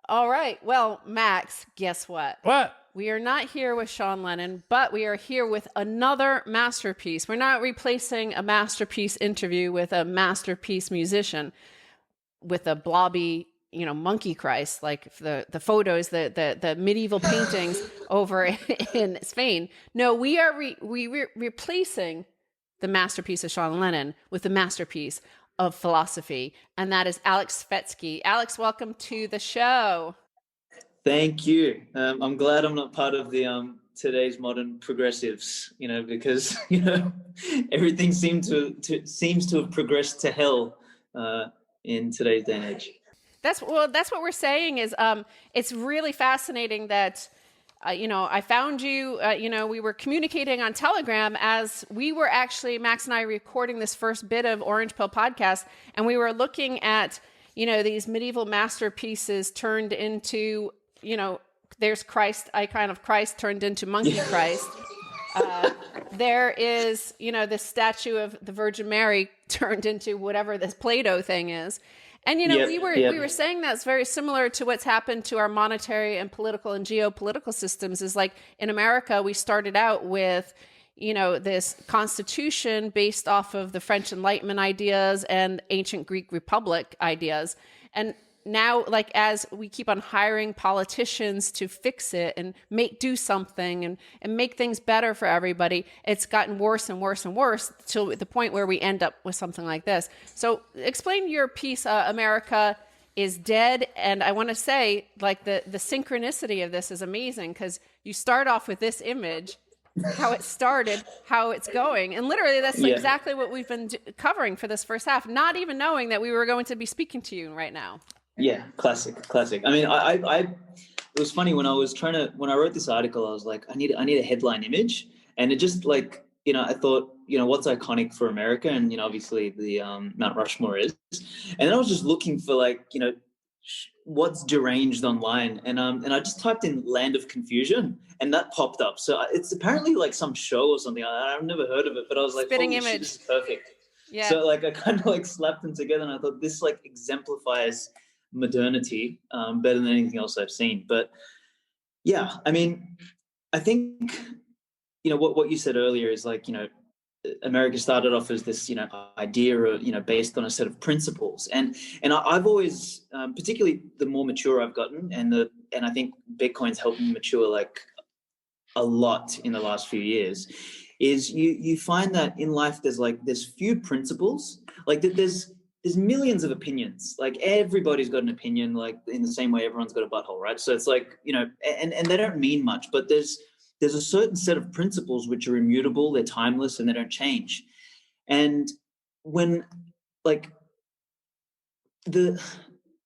All right. Well, Max, guess what? What? We are not here with Sean Lennon, but we are here with another masterpiece. We're not replacing a masterpiece interview with a masterpiece musician with a blobby, monkey Christ, like the photos, the medieval paintings over in Spain. No, we are replacing the masterpiece of Sean Lennon with the masterpiece of philosophy, and that is Aleks Svetski. Aleks, welcome to the show. Thank you. I'm glad I'm not part of the today's modern progressives, because everything seems to have progressed to hell in today's day and age. That's what we're saying is it's really fascinating that I found you, we were communicating on Telegram as we were actually, Max and I, recording this first bit of Orange Pill podcast, and we were looking at, these medieval masterpieces turned into, there's Christ, icon of Christ turned into monkey Christ. There is, the statue of the Virgin Mary turned into whatever this Play-Doh thing is. And, we were saying that's very similar to what's happened to our monetary and political and geopolitical systems. Is like in America, we started out with, this constitution based off of the French Enlightenment ideas and ancient Greek Republic ideas. And now, like, as we keep on hiring politicians to fix it and do something and make things better for everybody, it's gotten worse and worse and worse till the point where we end up with something like this. So explain your piece, America is Dead. And I want to say, like, the synchronicity of this is amazing because you start off with this image, how it started, how it's going. And literally that's exactly what we've been covering for this first half, not even knowing that we were going to be speaking to you right now. Yeah, classic. I mean, it was funny when I wrote this article, I was like, I need a headline image. And it just like, I thought, what's iconic for America? And, obviously the Mount Rushmore is. And then I was just looking for like, what's deranged online. And I just typed in Land of Confusion and that popped up. So it's apparently like some show or something. I've never heard of it, but I was like, spitting holy image. Shit, this is perfect. Yeah. So like I kind of like slapped them together and I thought this like exemplifies modernity better than anything else I've seen. But yeah, I mean, I think, what you said earlier is like, America started off as this, idea or, based on a set of principles. And I've always, particularly the more mature I've gotten and I think Bitcoin's helped me mature like a lot in the last few years, is you find that in life there's few principles, like there's millions of opinions, like everybody's got an opinion, like in the same way everyone's got a butthole, right? So it's like, and they don't mean much, but there's a certain set of principles which are immutable, they're timeless, and they don't change. And when like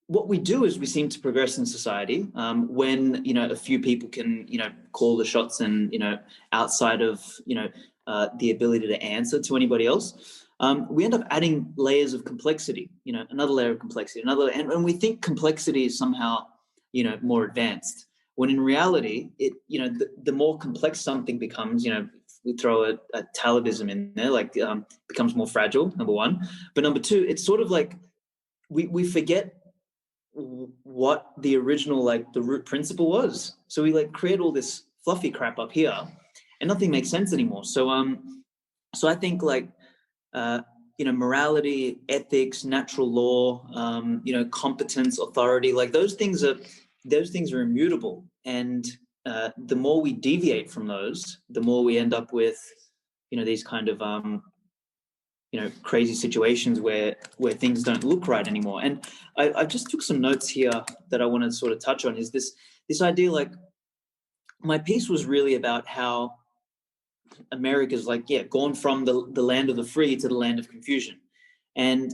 what we do is we seem to progress in society when, a few people can, call the shots and, outside of, the ability to answer to anybody else. We end up adding layers of complexity, another layer of complexity, and we think complexity is somehow, more advanced, when in reality, the more complex something becomes, we throw a Talibism in there, like becomes more fragile, number one. But number two, it's sort of like we forget what the original, like the root principle was. So we like create all this fluffy crap up here and nothing makes sense anymore. So I think like, morality, ethics, natural law, competence, authority, like those things are immutable. And the more we deviate from those, the more we end up with, these kind of crazy situations where things don't look right anymore. And I just took some notes here that I want to sort of touch on. Is this idea, like, my piece was really about how America's gone from the land of the free to the land of confusion, and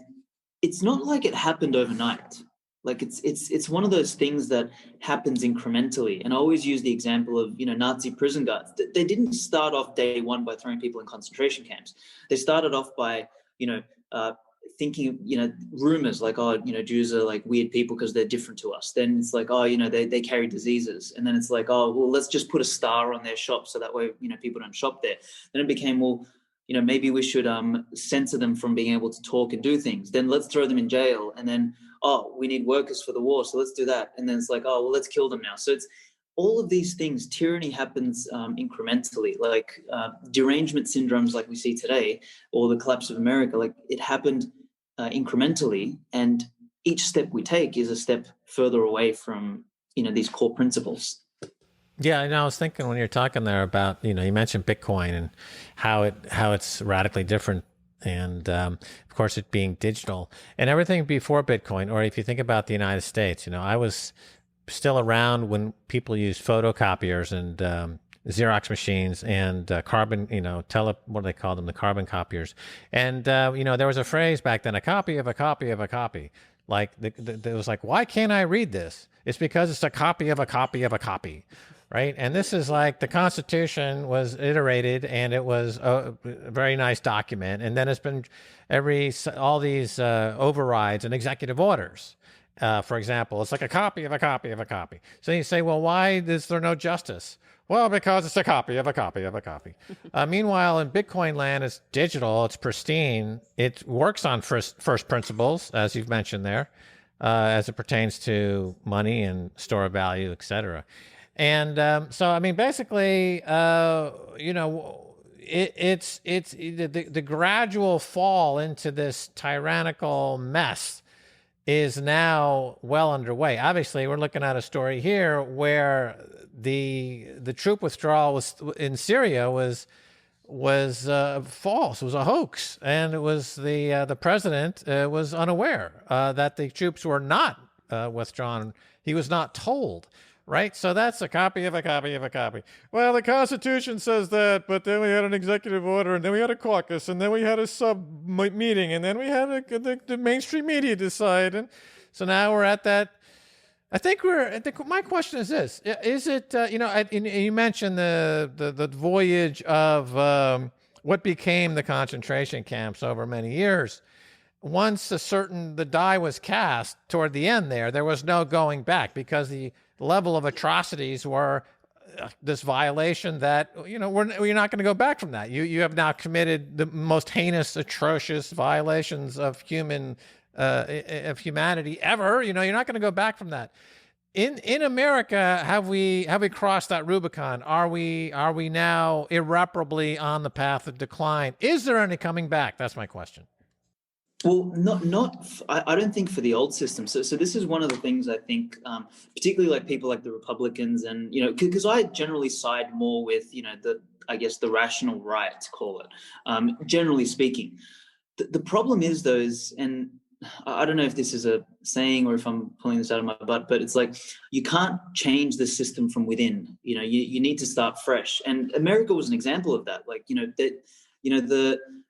it's not like it happened overnight. Like, it's one of those things that happens incrementally. And I always use the example of Nazi prison guards. They didn't start off day one by throwing people in concentration camps. They started off by thinking rumors like, oh, Jews are like weird people because they're different to us. Then it's like, oh, they carry diseases. And then it's like, oh, well, let's just put a star on their shop so that way people don't shop there. Then it became, well, maybe we should censor them from being able to talk and do things. Then let's throw them in jail. And then, oh, we need workers for the war, so let's do that. And then it's like, oh, well, let's kill them now. So it's all of these things. Tyranny happens incrementally, like derangement syndromes like we see today, or the collapse of America. Like, it happened incrementally, and each step we take is a step further away from these core principles. Yeah, I was thinking when you're talking there about, you mentioned Bitcoin and how it's radically different, and of course it being digital and everything before Bitcoin. Or if you think about the United States, I was still around when people used photocopiers and Xerox machines and carbon, what do they call them? The carbon copiers. And, there was a phrase back then, a copy of a copy of a copy. Like, it was like, why can't I read this? It's because it's a copy of a copy of a copy. Right. And this is like the Constitution was iterated, and it was a very nice document. And then it's been all these overrides and executive orders. For example, it's like a copy of a copy of a copy. So you say, well, why is there no justice? Well, because it's a copy of a copy of a copy. Meanwhile, in Bitcoin land, it's digital, it's pristine. It works on first principles, as you've mentioned there, as it pertains to money and store of value, et cetera. And so, I mean, basically, it's the gradual fall into this tyrannical mess is now well underway. Obviously, we're looking at a story here where the troop withdrawal in Syria was false. It was a hoax, and it was the president was unaware that the troops were not withdrawn. He was not told. Right? So that's a copy of a copy of a copy. Well, the Constitution says that, but then we had an executive order, and then we had a caucus, and then we had a sub meeting, and then we had the mainstream media decide. And so now we're at that. I think my question is this. Is it, you mentioned the voyage of what became the concentration camps over many years. Once the die was cast toward the end there was no going back, because the level of atrocities were this violation that, we're not going to go back from that. You have now committed the most heinous, atrocious violations of humanity ever. You're not going to go back from that. In America, have we crossed that Rubicon? Are we now irreparably on the path of decline? Is there any coming back? That's my question. Well, I don't think for the old system. So this is one of the things I think, particularly like people like the Republicans, and because I generally side more with the rational right, call it. Generally speaking, the problem is those, and I don't know if this is a saying or if I'm pulling this out of my butt, but it's like, you can't change the system from within. You need to start fresh, and America was an example of that. Like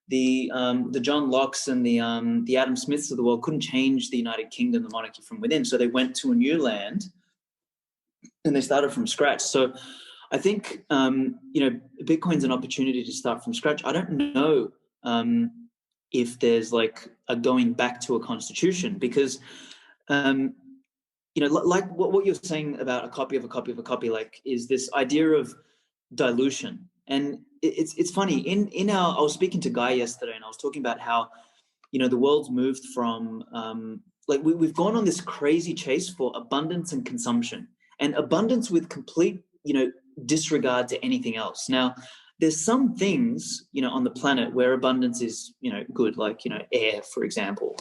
the John Locke's and the Adam Smiths of the world couldn't change the United Kingdom, the monarchy, from within. So they went to a new land and they started from scratch. So I think, Bitcoin's an opportunity to start from scratch. I don't know if there's like a going back to a constitution, because, like what you're saying about a copy of a copy of a copy, like, is this idea of dilution. And it's funny, I was speaking to Guy yesterday, and I was talking about how, the world's moved from, we've gone on this crazy chase for abundance and consumption, and abundance with complete, disregard to anything else. Now, there's some things, on the planet where abundance is, good, like, air, for example.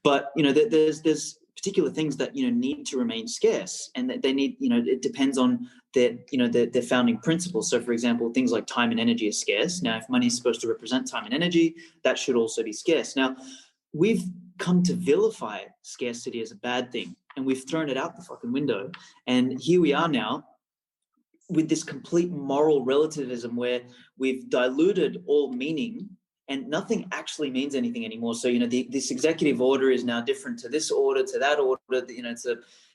But, there's particular things that, need to remain scarce, and that they need, it depends on their founding principles. So for example, things like time and energy are scarce. Now, if money is supposed to represent time and energy, that should also be scarce. Now, we've come to vilify scarcity as a bad thing, and we've thrown it out the fucking window. And here we are now with this complete moral relativism where we've diluted all meaning and nothing actually means anything anymore. So, this executive order is now different to this order, to that order.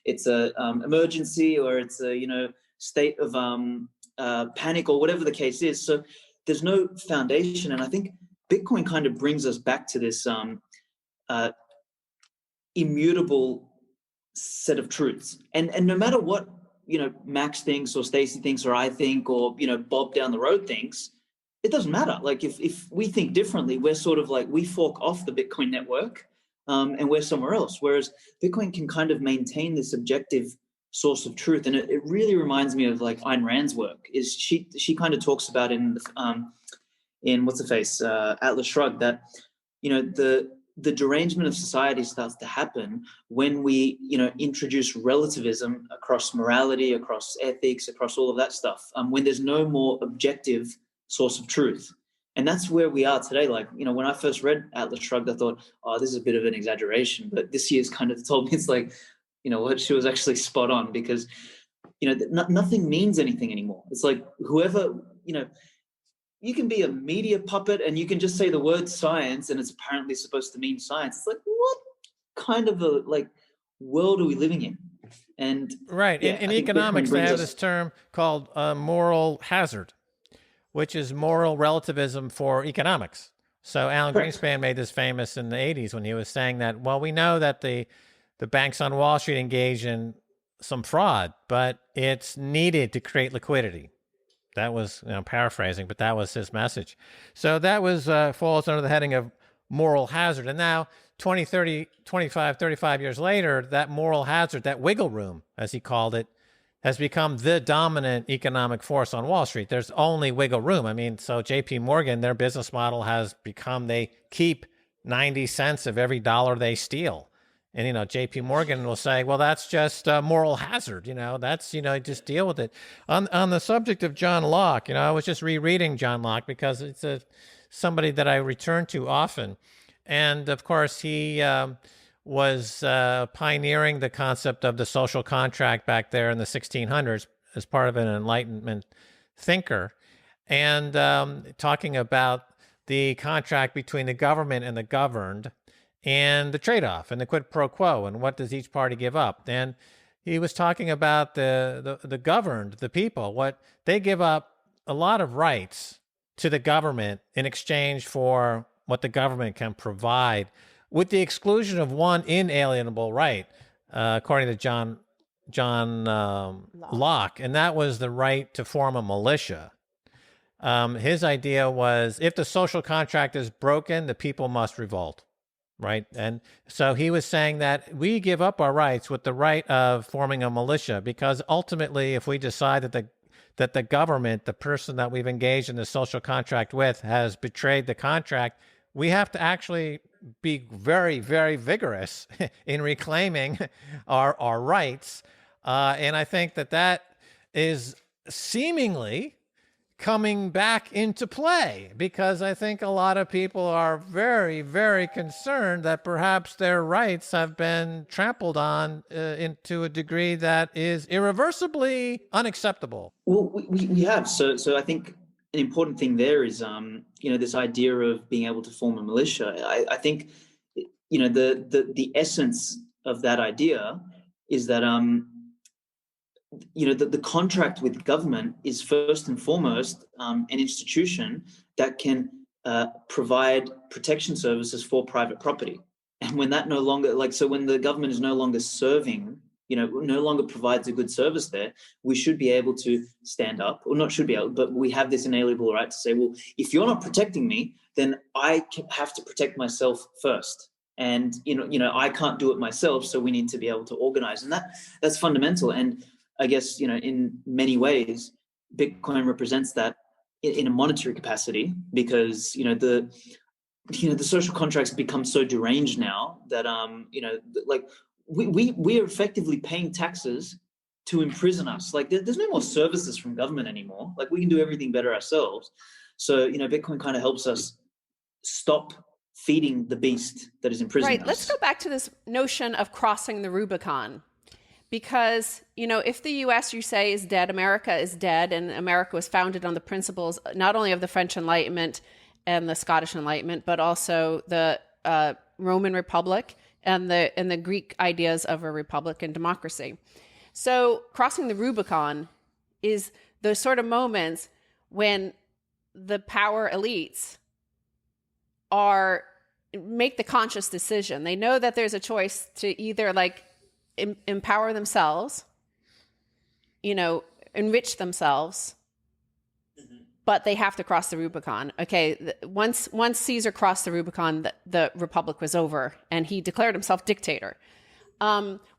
It's a emergency, or it's a, state of panic, or whatever the case is. So there's no foundation. And I think Bitcoin kind of brings us back to this immutable set of truths. And no matter what, Max thinks, or Stacy thinks, or I think, or, Bob down the road thinks, it doesn't matter. Like if we think differently, we're sort of like, we fork off the Bitcoin network and we're somewhere else. Whereas Bitcoin can kind of maintain this objective source of truth. And it really reminds me of like Ayn Rand's work. Is she kind of talks about in what's the face, Atlas Shrugged, that, the derangement of society starts to happen when we, introduce relativism across morality, across ethics, across all of that stuff, when there's no more objective source of truth. And that's where we are today. Like, when I first read Atlas Shrugged, I thought, oh, this is a bit of an exaggeration. But this year's kind of told me it's like, what, she was actually spot on, because, nothing means anything anymore. It's like whoever, you can be a media puppet and you can just say the word science and it's apparently supposed to mean science. It's like, what kind of a world are we living in? And right. Yeah, in economics, they have this term called moral hazard, which is moral relativism for economics. So Alan Greenspan made this famous in the 80s when he was saying that, well, we know that the banks on Wall Street engage in some fraud, but it's needed to create liquidity. That was, paraphrasing, but that was his message. So that was falls under the heading of moral hazard. And now 20, 30, 25, 35 years later, that moral hazard, that wiggle room, as he called it, has become the dominant economic force on Wall Street. There's only wiggle room. I mean, so JP Morgan, their business model has become, they keep 90 cents of every dollar they steal. And, JP Morgan will say, well, that's just a moral hazard. That's, just deal with it. On the subject of John Locke, I was just rereading John Locke because it's somebody that I return to often. And of course, he was pioneering the concept of the social contract back there in the 1600s as part of an Enlightenment thinker, and talking about the contract between the government and the governed, and the trade-off and the quid pro quo, and what does each party give up. And he was talking about the governed, the people, what they give up a lot of rights to the government in exchange for what the government can provide, with the exclusion of one inalienable right, according to John Locke, and that was the right to form a militia. His idea was, if the social contract is broken, the people must revolt. Right. And so he was saying that we give up our rights with the right of forming a militia, because ultimately, if we decide that the government, the person that we've engaged in the social contract with, has betrayed the contract, we have to actually be very, very vigorous in reclaiming our rights. And I think that is seemingly coming back into play, because I think a lot of people are very, very concerned that perhaps their rights have been trampled on into a degree that is irreversibly unacceptable. Well, we have. So I think an important thing there is, this idea of being able to form a militia. I think, the essence of that idea is that, the contract with government is first and foremost an institution that can provide protection services for private property. And when that no longer, when the government is no longer serving, no longer provides a good service there, we should be able to stand up, or not should be able, but we have this inalienable right to say, well, if you're not protecting me, then I have to protect myself first. And, I can't do it myself. So we need to be able to organize. And that's fundamental. And I guess, in many ways, Bitcoin represents that in a monetary capacity, because, the social contracts become so deranged now that, we are effectively paying taxes to imprison us. Like there's no more services from government anymore. Like we can do everything better ourselves. So, Bitcoin kind of helps us stop feeding the beast that is imprisoning us. Right. Let's go back to this notion of crossing the Rubicon. Because, if the US, you say, is dead, America is dead, and America was founded on the principles not only of the French Enlightenment and the Scottish Enlightenment, but also the Roman Republic and the Greek ideas of a republic and democracy. So crossing the Rubicon is those sort of moments when the power elites make the conscious decision. They know that there's a choice to either empower themselves, enrich themselves, but they have to cross the Rubicon. Okay, once Caesar crossed the Rubicon, the republic was over, and he declared himself dictator.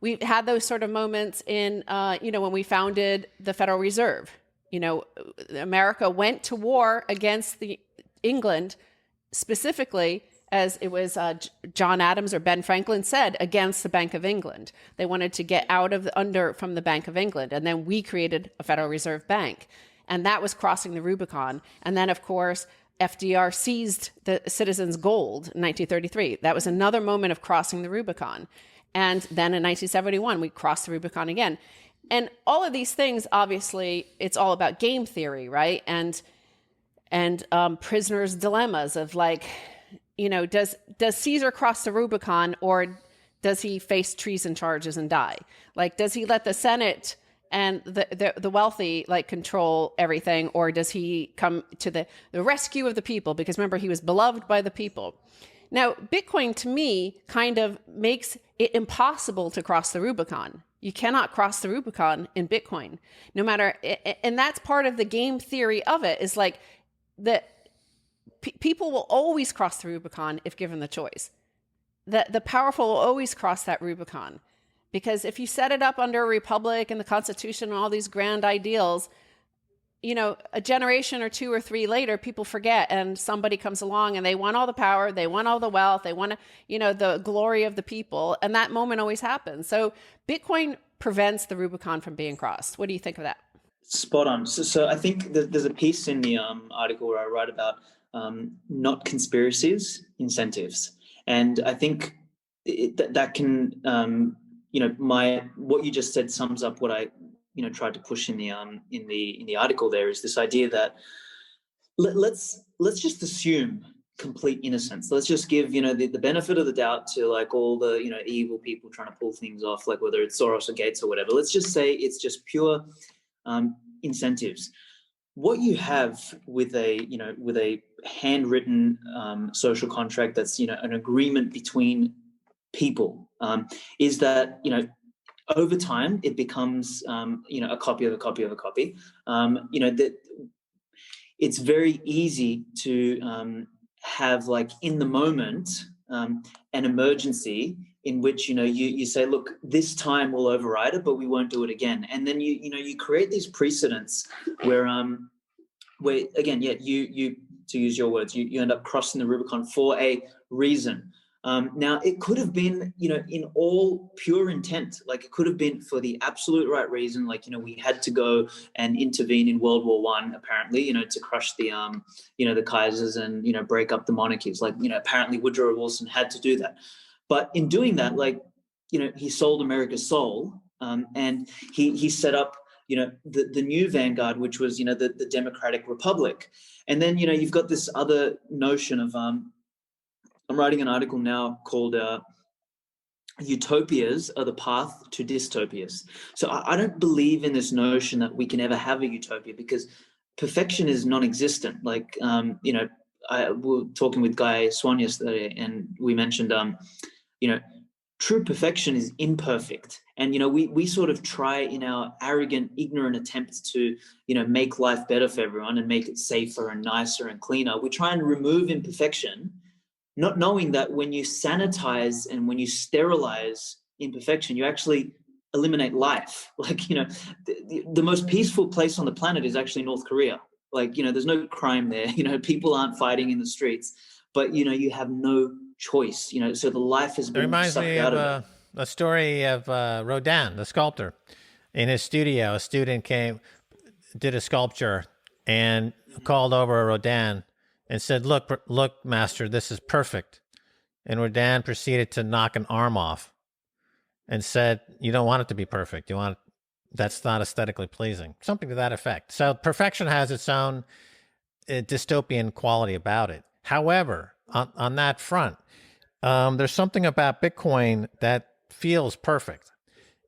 We've had those sort of moments in, when we founded the Federal Reserve. America went to war against England, specifically, as it was John Adams or Ben Franklin said, against the Bank of England. They wanted to get out from the Bank of England. And then we created a Federal Reserve Bank. And that was crossing the Rubicon. And then, of course, FDR seized the citizens' gold in 1933. That was another moment of crossing the Rubicon. And then in 1971, we crossed the Rubicon again. And all of these things, obviously, it's all about game theory, right? And prisoners' dilemmas of does Caesar cross the Rubicon, or does he face treason charges and die? Does he let the Senate and the wealthy control everything, or does he come to the rescue of the people? Because remember, he was beloved by the people. Now, Bitcoin, to me, kind of makes it impossible to cross the Rubicon. You cannot cross the Rubicon in Bitcoin, no matter, and that's part of the game theory of it, is that people will always cross the Rubicon if given the choice. The powerful will always cross that Rubicon. Because if you set it up under a republic and the Constitution and all these grand ideals, a generation or two or three later, people forget, and somebody comes along and they want all the power, they want all the wealth, they want the glory of the people, and that moment always happens. So Bitcoin prevents the Rubicon from being crossed. What do you think of that? Spot on. So I think there's a piece in the article where I write about not conspiracies, incentives, and I think that can what you just said sums up what I tried to push in the article. There is this idea that let's just assume complete innocence. Let's just give the benefit of the doubt to all the evil people trying to pull things off, whether it's Soros or Gates or whatever. Let's just say it's just pure incentives. What you have with a handwritten social contract that's an agreement between people is that over time it becomes a copy of a copy of a copy. That it's very easy to have in the moment an emergency in which you say, look, this time we'll override it, but we won't do it again. And then you create these precedents where again, you to use your words, you end up crossing the Rubicon for a reason. Now, it could have been, in all pure intent, it could have been for the absolute right reason. We had to go and intervene in World War I, apparently, to crush the Kaisers and, break up the monarchies. Apparently Woodrow Wilson had to do that. But in doing that, he sold America's soul, and he set up, the new vanguard, which was, the Democratic Republic. And then, you've got this other notion of, I'm writing an article now called Utopias Are the Path to Dystopias. So I don't believe in this notion that we can ever have a utopia, because perfection is non-existent. I was talking with Guy Swan yesterday, and we mentioned, true perfection is imperfect. And, we sort of try in our arrogant, ignorant attempts to, make life better for everyone and make it safer and nicer and cleaner. We try and remove imperfection, not knowing that when you sanitize and when you sterilize imperfection, you actually eliminate life. The most peaceful place on the planet is actually North Korea. There's no crime there. People aren't fighting in the streets, but, you have no choice, so the life has been sucked out of it. a story of Rodin, the sculptor. In his studio, a student did a sculpture and called over Rodin and said, look, master, this is perfect. And Rodin proceeded to knock an arm off and said, you don't want it to be perfect. That's not aesthetically pleasing. Something to that effect. So perfection has its own dystopian quality about it. However, on that front, there's something about Bitcoin that feels perfect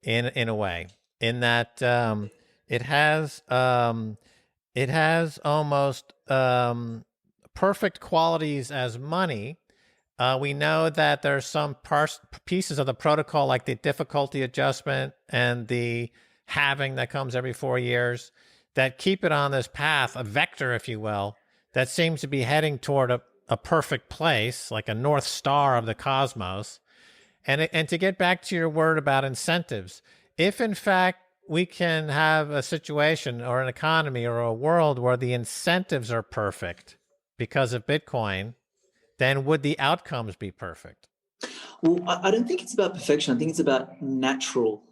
in a way, in that it has almost perfect qualities as money. We know that there's some pieces of the protocol, like the difficulty adjustment and the halving that comes every 4 years, that keep it on this path, a vector, if you will, that seems to be heading toward a perfect place, like a North Star of the cosmos. And to get back to your word about incentives, if in fact we can have a situation or an economy or a world where the incentives are perfect because of Bitcoin, then would the outcomes be perfect? Well, I don't think it's about perfection. I think it's about natural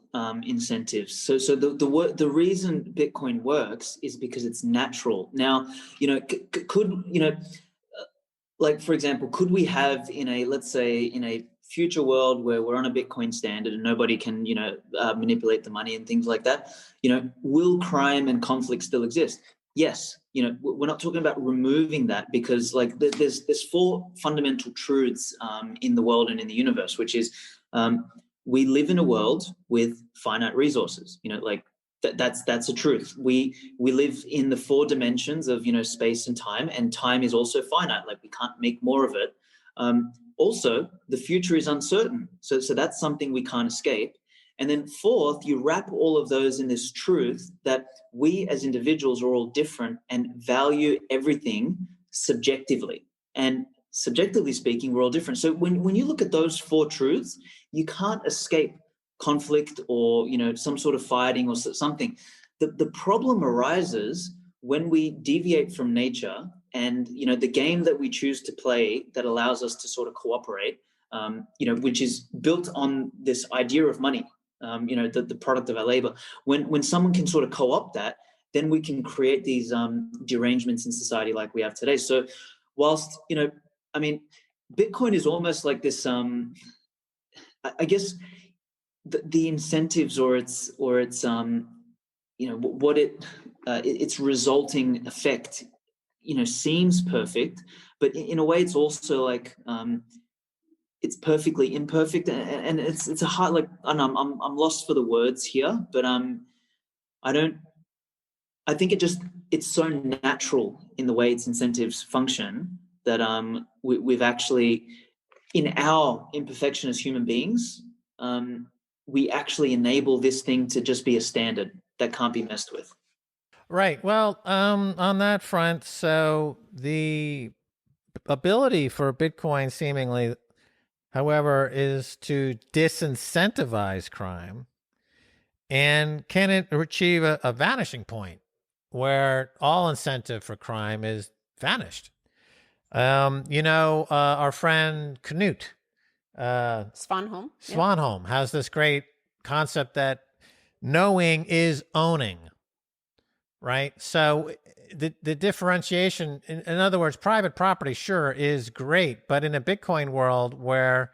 incentives. So the reason Bitcoin works is because it's natural. Now, like, for example, could we have let's say in a future world where we're on a Bitcoin standard and nobody can, manipulate the money and things like that, will crime and conflict still exist? Yes. We're not talking about removing that, because like there's four fundamental truths in the world and in the universe, which is we live in a world with finite resources. That's a truth. We live in the four dimensions of space and time is also finite. Like, we can't make more of it. Also, the future is uncertain, so that's something we can't escape. And then fourth, you wrap all of those in this truth that we as individuals are all different and value everything subjectively. And subjectively speaking, we're all different. So when you look at those four truths, you can't escape conflict or some sort of fighting or something. The problem arises when we deviate from nature and the game that we choose to play that allows us to sort of cooperate, which is built on this idea of money. The product of our labor. When someone can sort of co-opt that, then we can create these derangements in society like we have today. So whilst, Bitcoin is almost like this, I guess the incentives or its its resulting effect, seems perfect, but in a way it's also like, it's perfectly imperfect, and it's a hard, like, I don't know, I'm lost for the words here, but I think it's so natural in the way its incentives function that we've actually, in our imperfection as human beings, we actually enable this thing to just be a standard that can't be messed with. Right. Well, on that front, so the ability for Bitcoin seemingly, however, is to disincentivize crime. And can it achieve a vanishing point where all incentive for crime is vanished? Our friend Knut Svanholm has this great concept that knowing is owning, right? So the differentiation, in other words, private property, sure, is great, but in a Bitcoin world where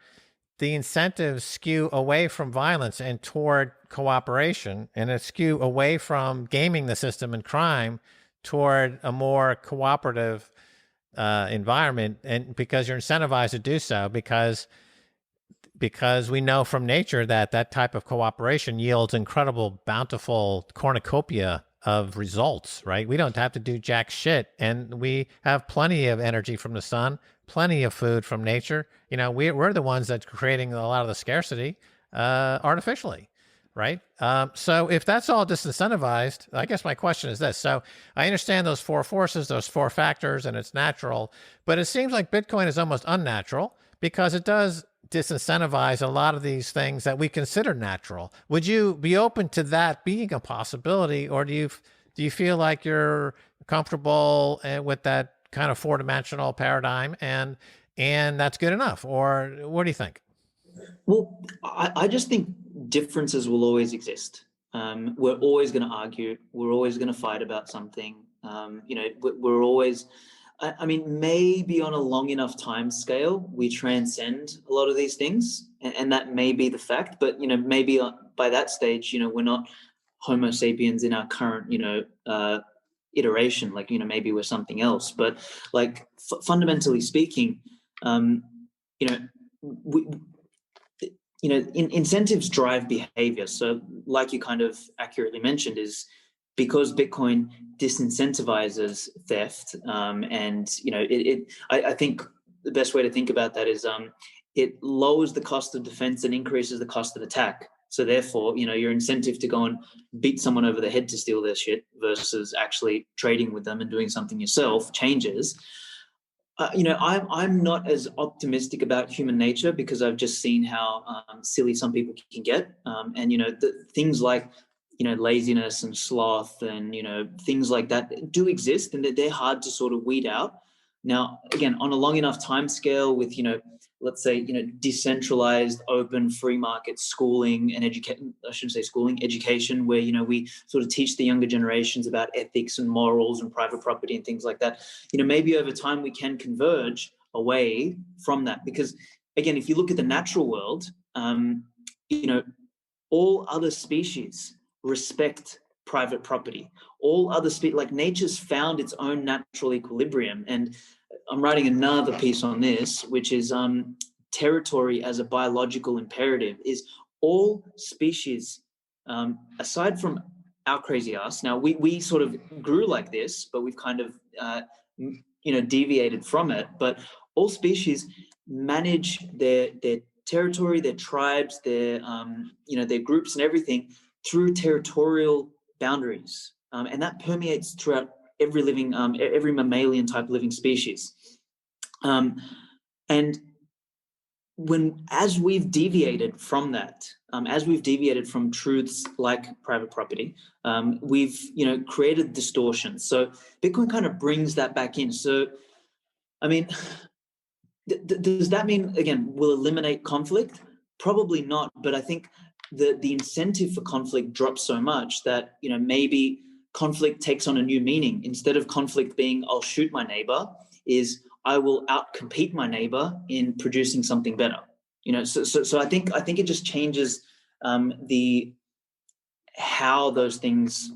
the incentives skew away from violence and toward cooperation, and it skew away from gaming the system and crime toward a more cooperative environment, and because you're incentivized to do so, because we know from nature that type of cooperation yields incredible, bountiful cornucopia of results, right? We don't have to do jack shit, and we have plenty of energy from the sun, plenty of food from nature. We're the ones that's creating a lot of the scarcity artificially, right? So if that's all disincentivized, I guess my question is this. So I understand those four forces, those four factors, and it's natural, but it seems like Bitcoin is almost unnatural because it does disincentivize a lot of these things that we consider natural. Would you be open to that being a possibility, or do you feel like you're comfortable with that kind of four-dimensional paradigm and that's good enough? Or what do you think? Well, I just think differences will always exist. We're always going to argue. We're always going to fight about something. We're always, I mean, maybe on a long enough time scale, we transcend a lot of these things, and that may be the fact. But, maybe by that stage, we're not Homo sapiens in our current, iteration. Like, maybe we're something else. But like fundamentally speaking, we, incentives drive behavior. So, like you kind of accurately mentioned, is because Bitcoin disincentivizes theft, I think the best way to think about that is it lowers the cost of defense and increases the cost of attack. So therefore, your incentive to go and beat someone over the head to steal their shit versus actually trading with them and doing something yourself changes. I'm not as optimistic about human nature because I've just seen how silly some people can get, things like laziness and sloth and things like that do exist, and they're hard to sort of weed out. Now, again, on a long enough time scale with let's say decentralized, open, free market schooling and education, where we sort of teach the younger generations about ethics and morals and private property and things like that. Maybe over time we can converge away from that, because again, if you look at the natural world, all other species respect private property. All other like nature's found its own natural equilibrium. And I'm writing another piece on this, which is territory as a biological imperative. Is all species, aside from our crazy ass, now we sort of grew like this, but we've kind of deviated from it. But all species manage their territory, their tribes, their groups and everything through territorial boundaries, and that permeates throughout every living, every mammalian type living species. And as we've deviated from that, as we've deviated from truths like private property, we've created distortions. So Bitcoin kind of brings that back in. So, I mean, does that mean, again, we'll eliminate conflict? Probably not, but I think the incentive for conflict drops so much that maybe conflict takes on a new meaning. Instead of conflict being I'll shoot my neighbor, is I will outcompete my neighbor in producing something better. So I think it just changes the how those things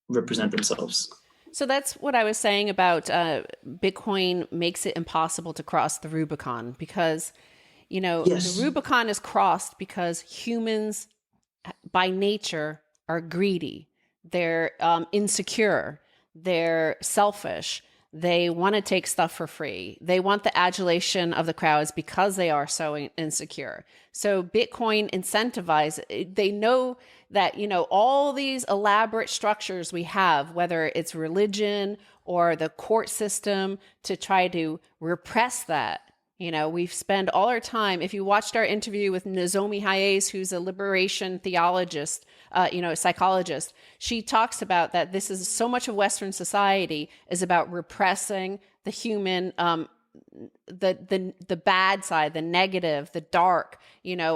represent themselves. So that's what I was saying about Bitcoin makes it impossible to cross the Rubicon, because Yes. the Rubicon is crossed because humans by nature are greedy. They're insecure. They're selfish. They want to take stuff for free. They want the adulation of the crowds because they are so insecure. So Bitcoin incentivizes, they know that, all these elaborate structures we have, whether it's religion or the court system, to try to repress that. We've spent all our time, if you watched our interview with Nozomi Hayes, who's a liberation theologist, psychologist, she talks about that this is so much of Western society is about repressing the human, the bad side, the negative, the dark,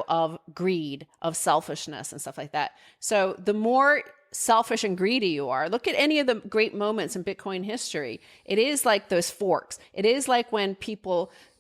of greed, of selfishness and stuff like that. So the more selfish and greedy you are, look at any of the great moments in Bitcoin history. It is like those forks. It is like when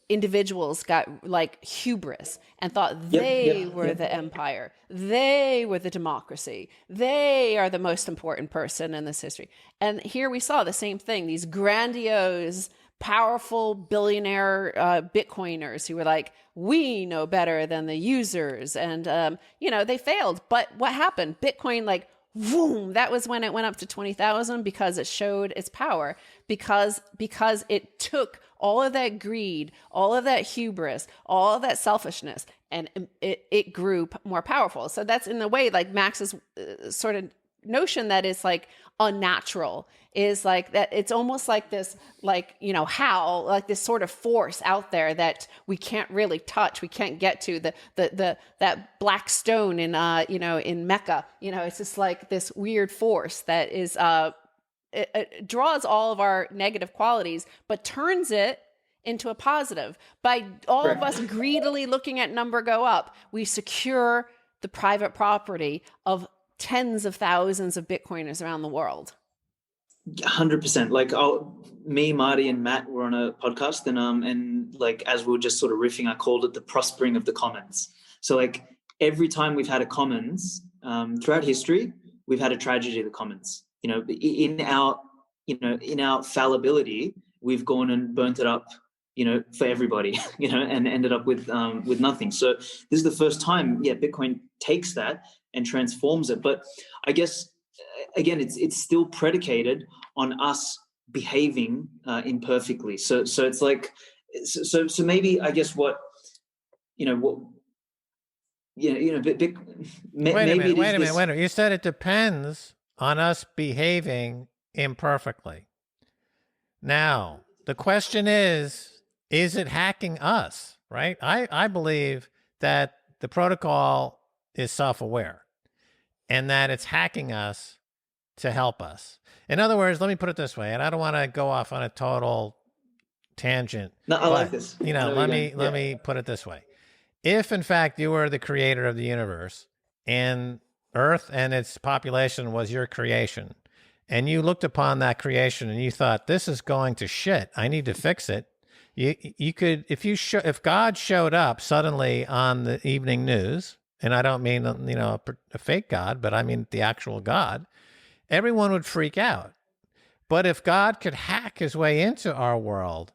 individuals got like hubris and thought they were the empire. They were the democracy. They are the most important person in this history. And here we saw the same thing, these grandiose, powerful billionaire Bitcoiners who were like, we know better than the users. And, they failed. But what happened? Bitcoin, like, boom, that was when it went up to 20,000, because it showed its power, because it took all of that greed, all of that hubris, all of that selfishness, and it grew more powerful. So that's in a way like Max's sort of notion that it's like unnatural, is like that it's almost like this, like, how, like this sort of force out there that we can't really touch, we can't get to, that black stone in in Mecca, it's just like this weird force that is it draws all of our negative qualities, but turns it into a positive. By all of us greedily looking at number go up, we secure the private property of tens of thousands of Bitcoiners around the world. 100%. Like, me, Marty, and Matt were on a podcast, and like, as we were just sort of riffing, I called it the prospering of the commons. So like, every time we've had a commons throughout history, we've had a tragedy of the commons. You know, in our fallibility, we've gone and burnt it up, you know, for everybody, you know, and ended up with nothing. So this is the first time, Bitcoin takes that and transforms it. But I guess, again, it's still predicated on us behaving imperfectly. So it's like, so maybe, I guess, wait a minute. You said it depends on us behaving imperfectly. Now, the question is it hacking us, right? I believe that the protocol is self-aware and that it's hacking us to help us. In other words, let me put it this way, and I don't want to go off on a total tangent. No, I like this. You know, let me put it this way. If in fact you were the creator of the universe and Earth and its population was your creation, and you looked upon that creation and you thought, this is going to shit, I need to fix it. You could, if God showed up suddenly on the evening news, and I don't mean, you know, a fake God, but I mean the actual God, everyone would freak out. But if God could hack his way into our world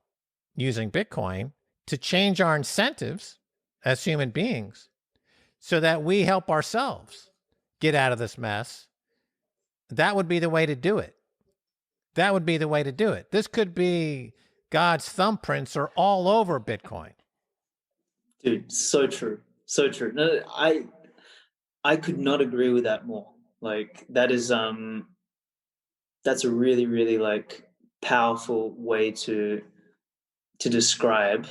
using Bitcoin to change our incentives as human beings so that we help ourselves get out of this mess, that would be the way to do it. That would be the way to do it. This could be God's thumbprints are all over Bitcoin. Dude, so true. So true. No, I could not agree with that more. Like, that is that's a really, really like powerful way to describe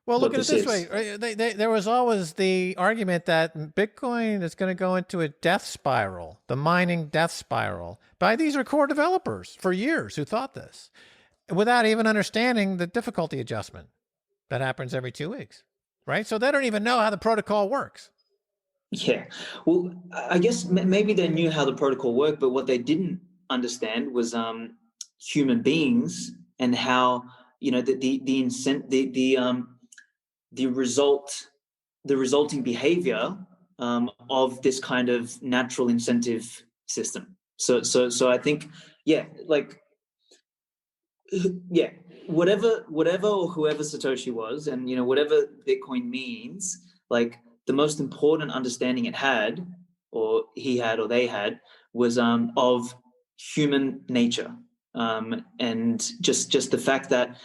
well, look at it this way. There was always the argument that Bitcoin is going to go into a death spiral, the mining death spiral, by these are core developers for years who thought this, without even understanding the difficulty adjustment that happens every 2 weeks, right? So they don't even know how the protocol works. Yeah. Well, I guess maybe they knew how the protocol worked, but what they didn't understand was human beings and how, you know, the resulting behavior of this kind of natural incentive system. So I think, whatever or whoever Satoshi was, and, you know, whatever Bitcoin means, like, the most important understanding it had, or he had, or they had, was of human nature, and just the fact that,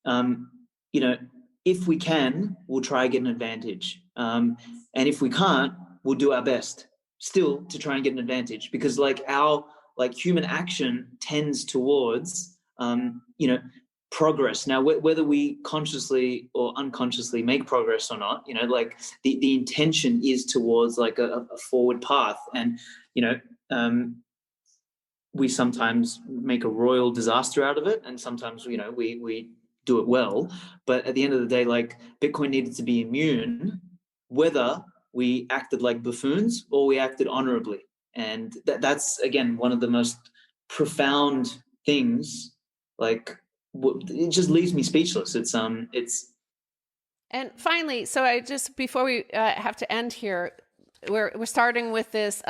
you know, if we can, we'll try and get an advantage, and if we can't, we'll do our best still to try and get an advantage, because our human action tends towards you know, progress. Now, whether we consciously or unconsciously make progress or not, you know, like the intention is towards like a forward path, and, you know, we sometimes make a royal disaster out of it, and sometimes, you know, we do it well. But at the end of the day, like, Bitcoin needed to be immune, whether we acted like buffoons or we acted honorably. And that's, again, one of the most profound things. Like, it just leaves me speechless. It's And finally, so I just, before we have to end here, we're starting with this,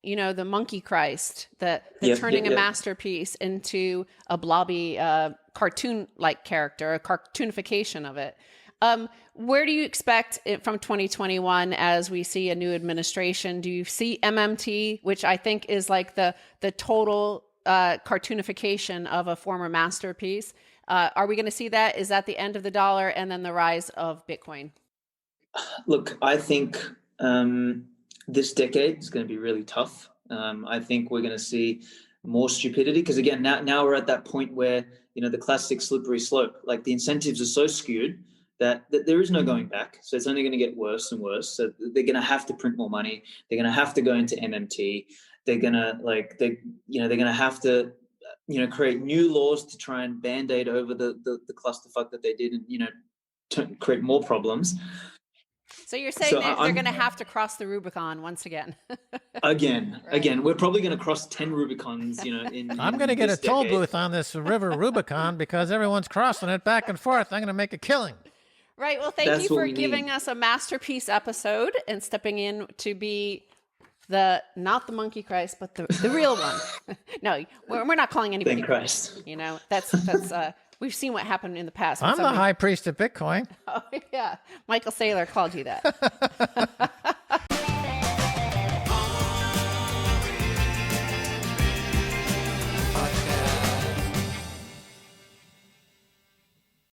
you know, the monkey Christ, the turning a masterpiece into a blobby cartoon-like character, a cartoonification of it. Where do you expect it from 2021 as we see a new administration? Do you see MMT, which I think is like the total cartoonification of a former masterpiece? Are we going to see that? Is that the end of the dollar and then the rise of Bitcoin? Look, I think this decade is going to be really tough. I think we're going to see more stupidity, because, again, now we're at that point where, you know, the classic slippery slope, like, the incentives are so skewed that there is no going back. So it's only going to get worse and worse. So they're going to have to print more money. They're going to have to go into MMT. They're going to they're going to have to, create new laws to try and band-aid over the clusterfuck that they did, and to create more problems. So you're saying they're going to have to cross the Rubicon once again. Again, we're probably going to cross 10 Rubicons. I'm going to get a toll booth on this river Rubicon because everyone's crossing it back and forth. I'm going to make a killing. Right. Well, thank you for giving us a masterpiece episode and stepping in to be not the monkey Christ, but the real one. No, we're not calling anybody Thank Christ. That's we've seen what happened in the past. I'm the high priest of Bitcoin. Oh yeah, Michael Saylor called you that.